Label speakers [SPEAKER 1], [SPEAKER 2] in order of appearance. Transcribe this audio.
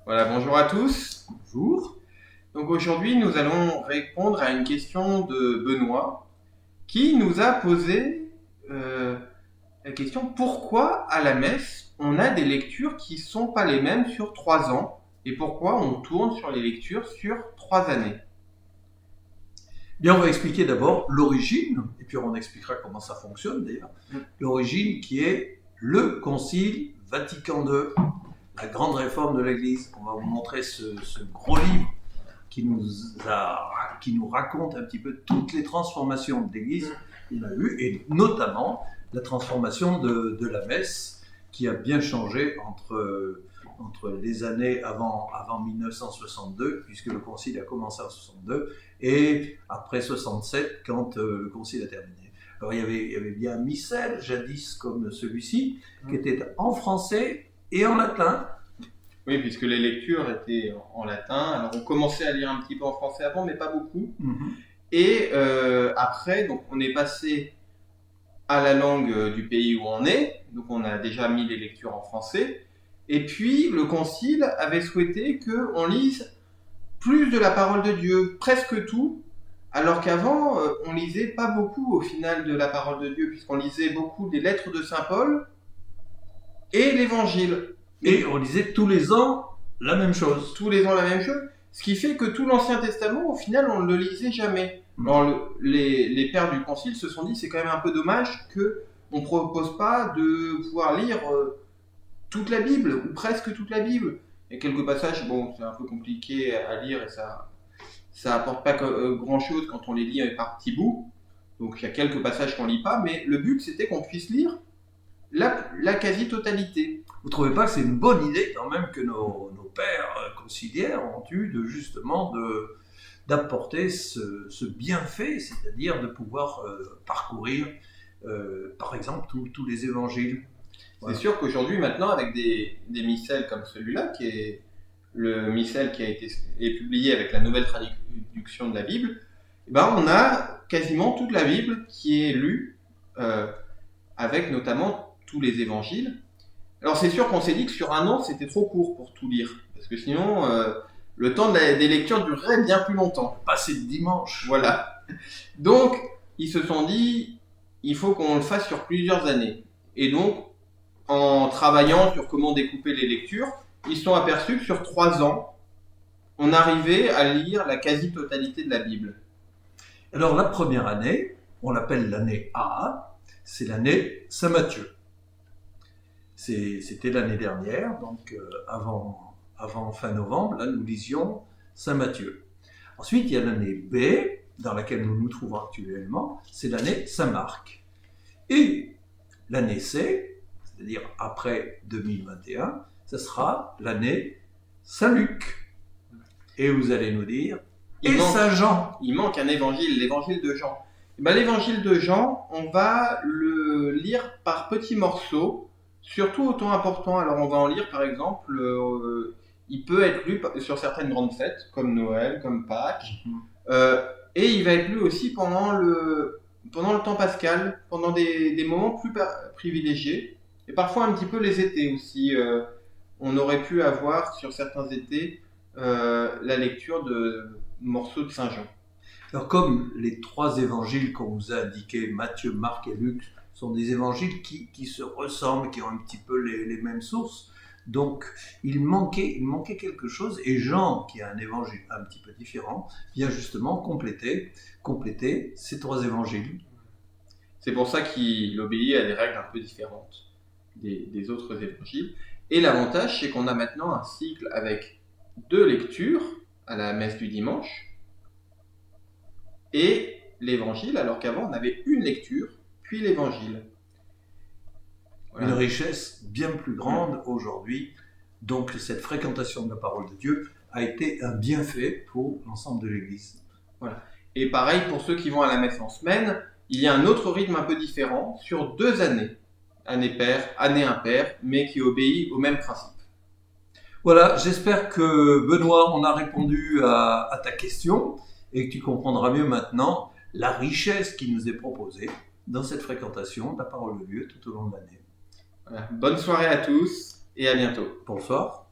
[SPEAKER 1] Voilà, bonjour à tous.
[SPEAKER 2] Bonjour.
[SPEAKER 1] Donc aujourd'hui, nous allons répondre à une question de Benoît qui nous a posé euh, la question pourquoi à la messe on a des lectures qui sont pas les mêmes sur 3 ans et pourquoi on tourne sur les lectures sur 3 années.
[SPEAKER 2] Bien, on va expliquer d'abord l'origine, et puis on expliquera comment ça fonctionne d'ailleurs. L'origine qui est le Concile Vatican II, la grande réforme de l'Église. On va vous montrer ce gros livre qui nous raconte un petit peu toutes les transformations de l'Église qu'il a eues, et notamment la transformation de la messe, qui a bien changé entre les années avant 1962, puisque le concile a commencé en 62, et après 67, quand le concile a terminé. Alors il y avait bien un missel, jadis comme celui-ci, qui était en français et en latin.
[SPEAKER 1] Oui, puisque les lectures étaient en latin. Alors on commençait à lire un petit peu en français avant, mais pas beaucoup. Et après, donc on est passé à la langue du pays où on est, donc on a déjà mis les lectures en français, et puis le Concile avait souhaité qu'on lise plus de la parole de Dieu, presque tout, alors qu'avant on lisait pas beaucoup au final de la parole de Dieu, puisqu'on lisait beaucoup des lettres de Saint Paul et l'Évangile.
[SPEAKER 2] Et on lisait tous les ans la même chose.
[SPEAKER 1] Tous les ans la même chose, ce qui fait que tout l'Ancien Testament, au final, on ne le lisait jamais. Alors, les pères du Concile se sont dit, c'est quand même un peu dommage qu'on ne propose pas de pouvoir lire toute la Bible, ou presque toute la Bible. Il y a quelques passages, bon, c'est un peu compliqué à lire et ça apporte pas grand-chose quand on les lit par petits bouts. Donc il y a quelques passages qu'on lit pas, mais le but c'était qu'on puisse lire la quasi-totalité.
[SPEAKER 2] Vous trouvez pas que c'est une bonne idée quand même que nos pères conciliaires ont eu d'apporter ce bienfait, c'est-à-dire de pouvoir parcourir, par exemple, tous les évangiles.
[SPEAKER 1] Voilà. C'est sûr qu'aujourd'hui, maintenant, avec des missels comme celui-là, qui est le missel qui a été publié avec la nouvelle traduction de la Bible, ben, on a quasiment toute la Bible qui est lue, avec notamment tous les évangiles. Alors c'est sûr qu'on s'est dit que sur un an, c'était trop court pour tout lire, parce que sinon, le temps des lectures durerait bien plus longtemps.
[SPEAKER 2] Passer le dimanche.
[SPEAKER 1] Voilà. Donc, ils se sont dit, il faut qu'on le fasse sur plusieurs années. Et donc, en travaillant sur comment découper les lectures, ils se sont aperçus que sur 3 ans, on arrivait à lire la quasi-totalité de la Bible.
[SPEAKER 2] Alors la première année, on l'appelle l'année A, c'est l'année Saint-Matthieu. C'était l'année dernière, donc avant fin novembre, là nous lisions Saint-Matthieu. Ensuite, il y a l'année B, dans laquelle nous nous trouvons actuellement, c'est l'année Saint-Marc. Et l'année C, c'est-à-dire après 2021, ce sera l'année Saint-Luc. Et vous allez nous dire, Saint-Jean.
[SPEAKER 1] Il manque un évangile, l'évangile de Jean. Ben, l'évangile de Jean, on va le lire par petits morceaux, surtout au temps important. Alors on va en lire par exemple, il peut être lu sur certaines grandes fêtes, comme Noël, comme Pâques, et il va être lu aussi pendant le temps pascal, pendant des moments plus privilégiés, et parfois un petit peu les étés aussi. On aurait pu avoir sur certains étés la lecture de morceaux de Saint Jean.
[SPEAKER 2] Alors comme les trois évangiles qu'on vous a indiqués, Matthieu, Marc et Luc, sont des évangiles qui se ressemblent, qui ont un petit peu les mêmes sources, donc il manquait quelque chose, et Jean, qui a un évangile un petit peu différent, vient justement compléter ces trois évangiles.
[SPEAKER 1] C'est pour ça qu'il obéit à des règles un peu différentes des autres évangiles. Et l'avantage, c'est qu'on a maintenant un cycle avec 2 lectures à la messe du dimanche et l'évangile, alors qu'avant on avait une lecture, puis l'évangile.
[SPEAKER 2] Voilà. Une richesse bien plus grande aujourd'hui. Donc cette fréquentation de la parole de Dieu a été un bienfait pour l'ensemble de l'Église.
[SPEAKER 1] Voilà. Et pareil pour ceux qui vont à la messe en semaine, il y a un autre rythme un peu différent sur 2 années. Année paire, année impaire, mais qui obéit au même principe.
[SPEAKER 2] Voilà, j'espère que Benoît, on a répondu à ta question et que tu comprendras mieux maintenant la richesse qui nous est proposée dans cette fréquentation de la parole de Dieu tout au long de l'année.
[SPEAKER 1] Voilà. Bonne soirée à tous et à bientôt.
[SPEAKER 2] Bonsoir.